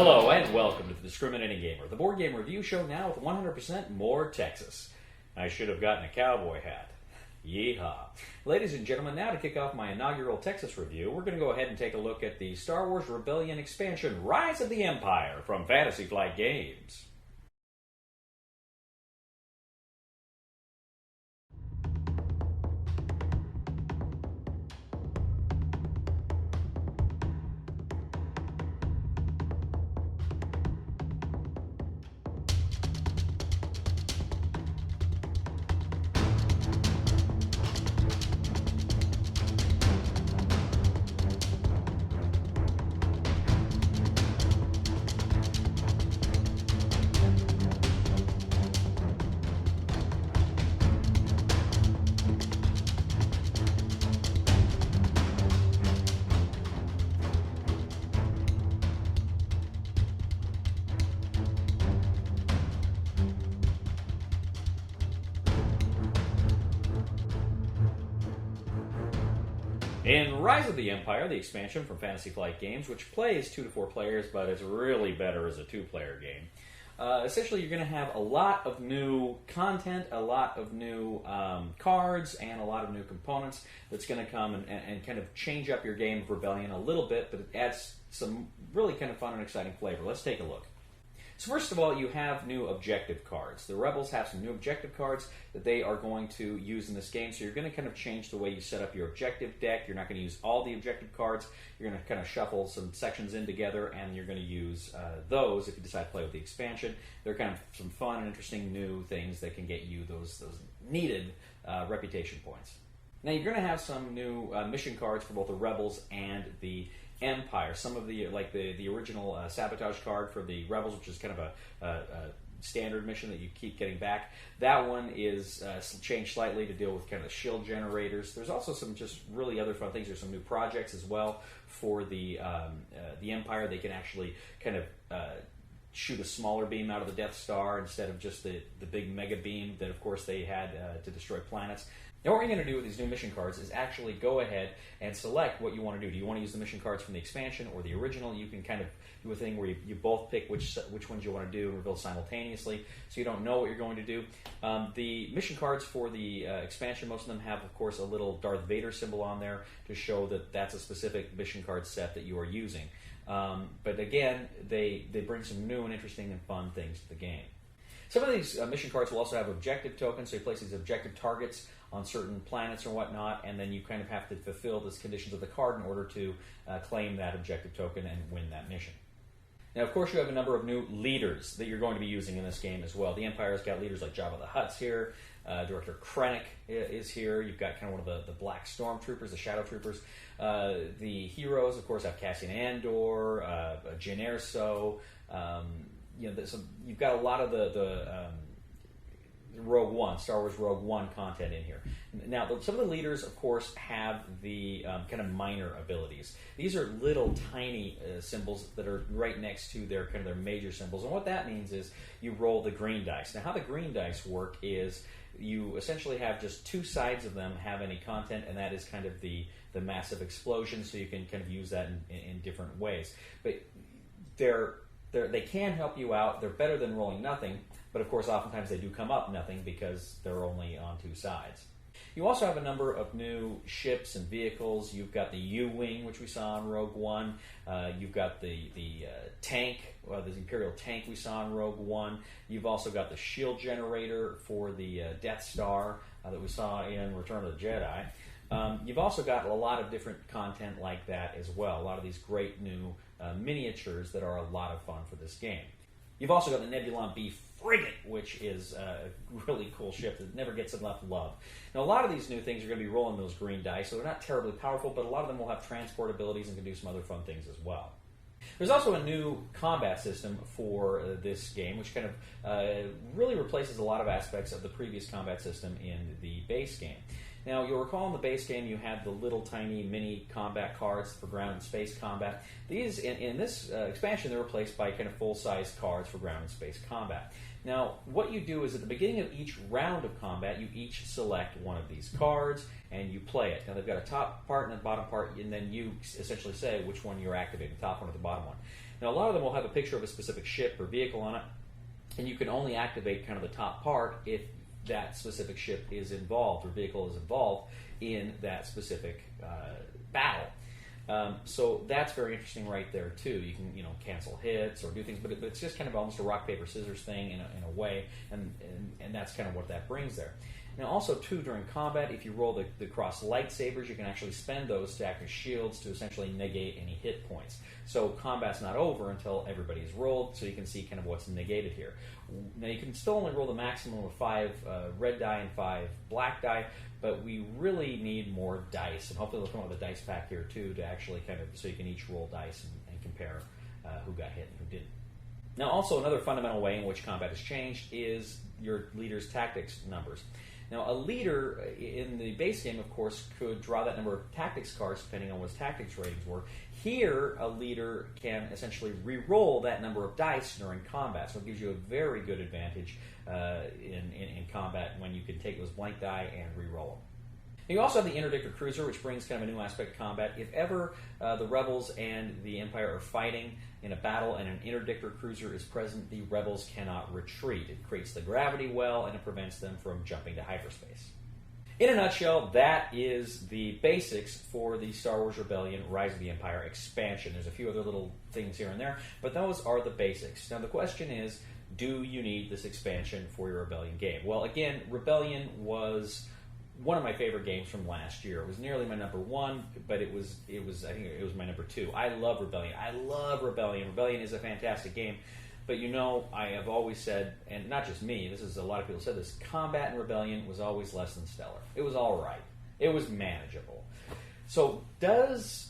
Hello and welcome to the Discriminating Gamer, the board game review show now with 100% more Texas. I should have gotten a cowboy hat. Yeehaw. Ladies and gentlemen, now to kick off my inaugural Texas review, we're going to go ahead and take a look at the Star Wars Rebellion expansion, Rise of the Empire, from Fantasy Flight Games. In Rise of the Empire, the expansion from Fantasy Flight Games, which plays 2 to 4 players, but it's really better as a 2-player game, essentially you're going to have a lot of new content, a lot of new cards, and a lot of new components that's going to come and kind of change up your game of Rebellion a little bit, but it adds some really kind of fun and exciting flavor. Let's take a look. So first of all, you have new objective cards. The Rebels have some new objective cards that they are going to use in this game, so you're going to kind of change the way you set up your objective deck. You're not going to use all the objective cards. You're going to kind of shuffle some sections in together, and you're going to use those if you decide to play with the expansion. They're kind of some fun and interesting new things that can get you those needed reputation points. Now you're going to have some new mission cards for both the Rebels and the Empire. Some of the, like the original sabotage card for the Rebels, which is kind of a standard mission that you keep getting back. That one is changed slightly to deal with kind of the shield generators. There's also some just really other fun things. There's some new projects as well for the Empire. They can actually kind of shoot a smaller beam out of the Death Star instead of just the big mega beam that, of course, they had to destroy planets. Now what we're going to do with these new mission cards is actually go ahead and select what you want to do. Do you want to use the mission cards from the expansion or the original? You can kind of do a thing where you both pick which ones you want to do and reveal simultaneously, so you don't know what you're going to do. The mission cards for the expansion, most of them have, of course, a little Darth Vader symbol on there to show that that's a specific mission card set that you are using. But again, they bring some new and interesting and fun things to the game. Some of these mission cards will also have objective tokens, so you place these objective targets on certain planets or whatnot, and then you kind of have to fulfill the conditions of the card in order to claim that objective token and win that mission. Now, of course, you have a number of new leaders that you're going to be using in this game as well. The Empire's got leaders like Jabba the Hutt's here, Director Krennic is here, you've got kind of one of the Black Stormtroopers, the Shadow Troopers. The heroes, of course, have Cassian Andor, Jyn Erso. You've got a lot of the Rogue One, Star Wars Rogue One content in here. Now, some of the leaders, of course, have the kind of minor abilities. These are little tiny symbols that are right next to their major symbols, and what that means is you roll the green dice. Now, how the green dice work is you essentially have just 2 sides of them have any content, and that is kind of the massive explosion, so you can kind of use that in different ways. But they can help you out. They're better than rolling nothing, but of course oftentimes they do come up nothing because they're only on 2 sides. You also have a number of new ships and vehicles. You've got the U-Wing, which we saw in Rogue One. You've got the tank, the Imperial tank we saw in Rogue One. You've also got the shield generator for the Death Star that we saw in Return of the Jedi. You've also got a lot of different content like that as well. A lot of these great new miniatures that are a lot of fun for this game. You've also got the Nebulon B Frigate, which is a really cool ship that never gets enough love. Now, a lot of these new things are going to be rolling those green dice, so they're not terribly powerful, but a lot of them will have transport abilities and can do some other fun things as well. There's also a new combat system for this game, which kind of really replaces a lot of aspects of the previous combat system in the base game. Now, you'll recall in the base game you had the little tiny mini combat cards for ground and space combat. These, in this expansion, they're replaced by kind of full-size cards for ground and space combat. Now, what you do is at the beginning of each round of combat, you each select one of these cards and you play it. Now, they've got a top part and a bottom part, and then you essentially say which one you're activating, the top one or the bottom one. Now, a lot of them will have a picture of a specific ship or vehicle on it, and you can only activate kind of the top part if that specific ship is involved or vehicle is involved in that specific battle. So that's very interesting right there too. You can cancel hits or do things, but it's just kind of almost a rock paper scissors thing in a way, and that's kind of what that brings there. Now also too, during combat, if you roll the cross lightsabers, you can actually spend those to act as shields to essentially negate any hit points. So combat's not over until everybody's rolled, so you can see kind of what's negated here. Now you can still only roll the maximum of 5 red die and 5 black die, but we really need more dice, and hopefully they'll come up with a dice pack here too to actually kind of, so you can each roll dice and compare who got hit and who didn't. Now also another fundamental way in which combat has changed is your leader's tactics numbers. Now a leader in the base game, of course, could draw that number of tactics cards depending on what his tactics ratings were. Here, a leader can essentially re-roll that number of dice during combat, so it gives you a very good advantage in combat when you can take those blank die and re-roll them. You also have the Interdictor Cruiser, which brings kind of a new aspect of combat. If ever the Rebels and the Empire are fighting in a battle and an Interdictor Cruiser is present, the Rebels cannot retreat. It creates the gravity well, and it prevents them from jumping to hyperspace. In a nutshell, that is the basics for the Star Wars Rebellion Rise of the Empire expansion. There's a few other little things here and there, but those are the basics. Now the question is, do you need this expansion for your Rebellion game? Well, again, Rebellion was one of my favorite games from last year. It was nearly my number 1, but it was I think it was my number 2. I love Rebellion. I love Rebellion. Rebellion is a fantastic game. But I have always said, and not just me, this is a lot of people said this, combat in Rebellion was always less than stellar. It was all right. It was manageable. So does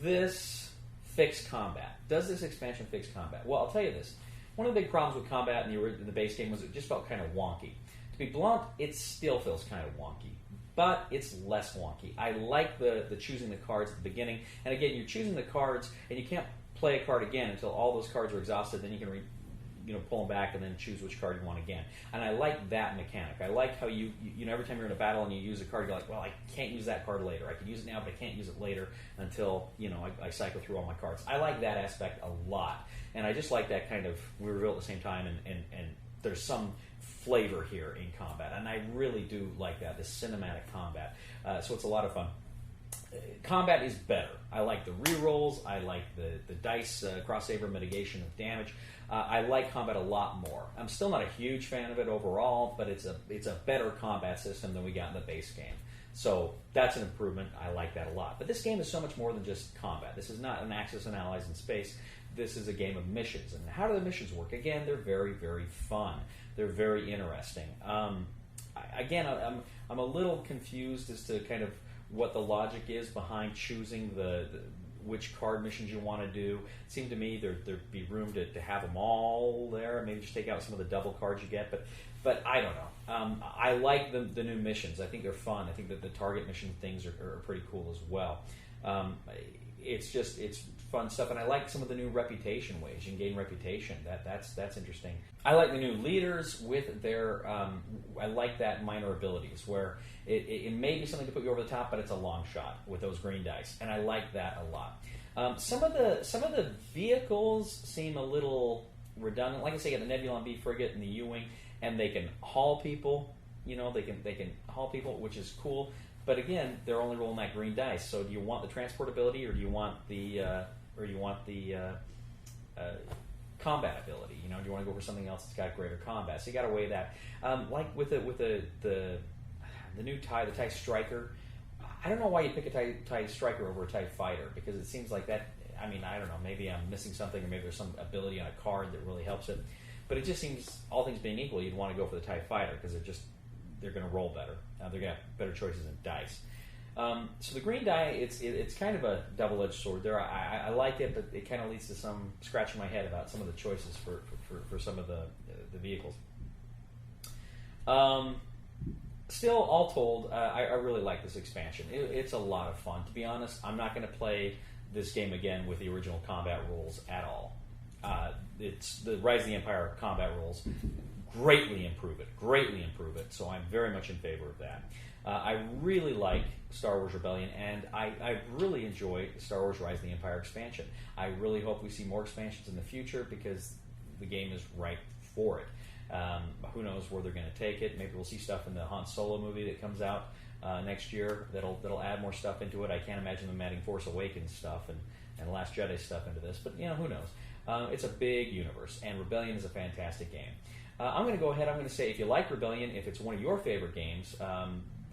this fix combat? Does this expansion fix combat? Well, I'll tell you this. One of the big problems with combat in the base game was it just felt kind of wonky. To be blunt, it still feels kind of wonky, but it's less wonky. I like the choosing the cards at the beginning, and again, you're choosing the cards, and you can't play a card again until all those cards are exhausted. Then you can pull them back and then choose which card you want again. And I like that mechanic. I like how you every time you're in a battle and you use a card, you're like, well, I can't use that card later. I can use it now, but I can't use it later until I cycle through all my cards. I like that aspect a lot, and I just like that kind of we reveal at the same time, and there's some flavor here in combat, and I really do like that, this cinematic combat. So it's a lot of fun. Combat is better. I like the rerolls. I like the dice cross-saber mitigation of damage. I like combat a lot more. I'm still not a huge fan of it overall, but it's a better combat system than we got in the base game. So that's an improvement. I like that a lot. But this game is so much more than just combat. This is not an Axis and Allies in space. This is a game of missions. And how do the missions work? Again, they're very, very fun. They're very interesting. I'm a little confused as to kind of what the logic is behind choosing which card missions you want to do. It seemed to me there'd be room to have them all there. Maybe just take out some of the double cards you get. But I don't know. I like the new missions. I think they're fun. I think that the target mission things are pretty cool as well. It's fun stuff, and I like some of the new reputation ways. You can gain reputation. That's interesting. I like the new leaders with their. I like that minor abilities where it may be something to put you over the top, but it's a long shot with those green dice, and I like that a lot. Some of the vehicles seem a little redundant. Like I say, you got the Nebulon B frigate and the U-wing, and they can haul people. They can haul people, which is cool. But again, they're only rolling that green dice. So do you want the transportability, or do you want the combat ability? Do you want to go for something else that's got greater combat? So you got to weigh that. Like with the new TIE, the TIE Striker. I don't know why you pick a TIE Striker over a TIE Fighter, because it seems like that. I mean, I don't know. Maybe I'm missing something, or maybe there's some ability on a card that really helps it. But it just seems, all things being equal, you'd want to go for the TIE Fighter because they're going to roll better. They're going to have better choices in dice. So the green die, it's kind of a double-edged sword there. I like it, but it kind of leads to some scratching my head about some of the choices for some of the vehicles. still, all told, I really like this expansion. It's a lot of fun. To be honest, I'm not going to play this game again with the original combat rules at all. It's the Rise of the Empire combat rules greatly improve it. So I'm very much in favor of that. I really like Star Wars Rebellion, and I really enjoy Star Wars Rise of the Empire expansion. I really hope we see more expansions in the future because the game is ripe for it. Who knows where they're going to take it? Maybe we'll see stuff in the Han Solo movie that comes out next year that'll add more stuff into it. I can't imagine them adding Force Awakens stuff and Last Jedi stuff into this, but who knows? It's a big universe, and Rebellion is a fantastic game. I'm going to go ahead. I'm going to say if you like Rebellion, if it's one of your favorite games,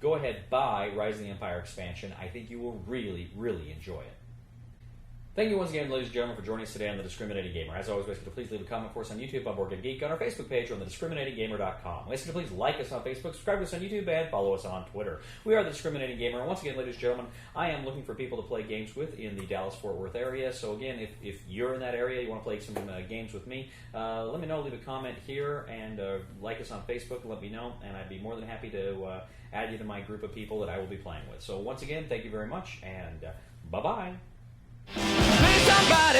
go ahead, buy Rise of the Empire expansion. I think you will really, really enjoy it. Thank you once again, ladies and gentlemen, for joining us today on The Discriminating Gamer. As always, we ask you to please leave a comment for us on YouTube, on Board Game Geek, on our Facebook page, or on thediscriminatinggamer.com. We ask you to please like us on Facebook, subscribe to us on YouTube, and follow us on Twitter. We are The Discriminating Gamer, and once again, ladies and gentlemen, I am looking for people to play games with in the Dallas-Fort Worth area. So again, if you're in that area, you want to play some games with me, let me know. Leave a comment here, and like us on Facebook, let me know, and I'd be more than happy to add you to my group of people that I will be playing with. So once again, thank you very much, and bye-bye. Somebody